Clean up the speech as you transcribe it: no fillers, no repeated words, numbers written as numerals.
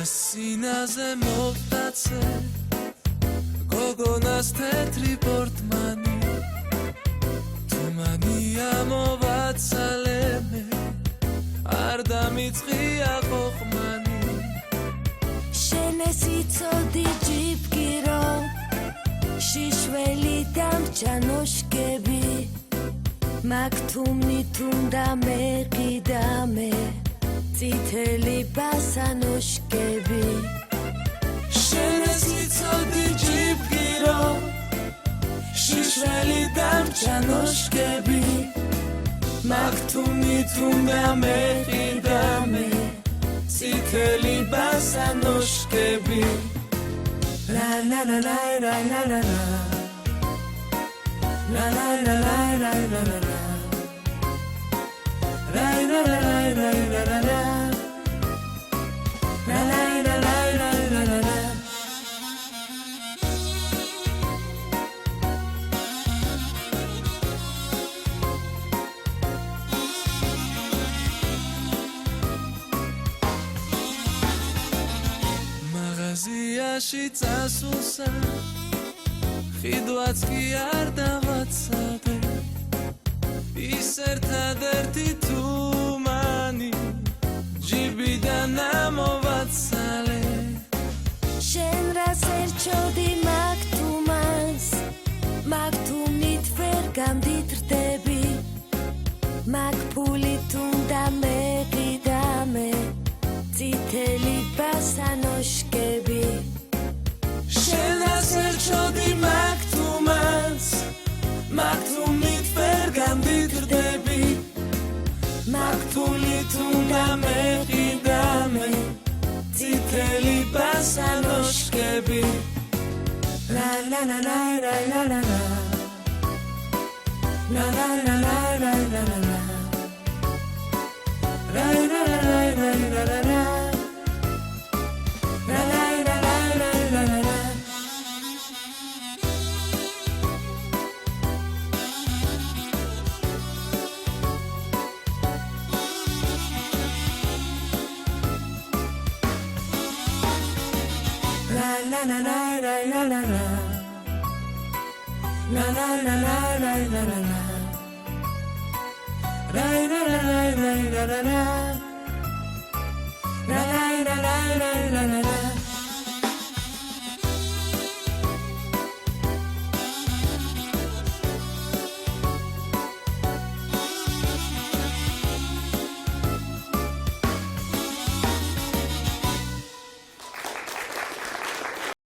სინაზე მოვტაცე გოგონას თეთრი პორტმანი თუ მანია მოვაცალე მე არ დამიწყია ყოყმანი შენ ეს იცოდი ჯიბგირო შიშველი დამჭანოშკები მაგ თუმნი თუნდა მეყიდა მე წითელი ბასანოშკები შენ ეს იცოდი ჯიბგირო შიშველი დამჭანოშკები მაგ თუმნი თუნდა მეყიდა მე წითელი ბასანოშკები La la la la la la la la La la la la la la la la La la la la la la la la La la la la la la la la მაღაზიაში წასულსა ხიდვაც კი არ დავაცადე ის ერთადერთი თუმანი ჯიბიდან ამოვაცალე შენ რას ერჩოდი მაგ თუმანს მაგ თუმნით ვერ გამდიდრდები მაგ ფულით უნდა მეყიდა მე წითელი ბასანოშკები შენ რას ერჩოდი მაგ თუმანს მაგ თუმნით ვერ გამდიდრდები მაგ ფულით უნდა მეყიდა მე წითელი ბასანოშკები La la la la la la la la La la la la la la la la La la la la la la la la La la la la la la la la La la la la la la la la La la la la la la la la La la la la la la la la La la la la la la la la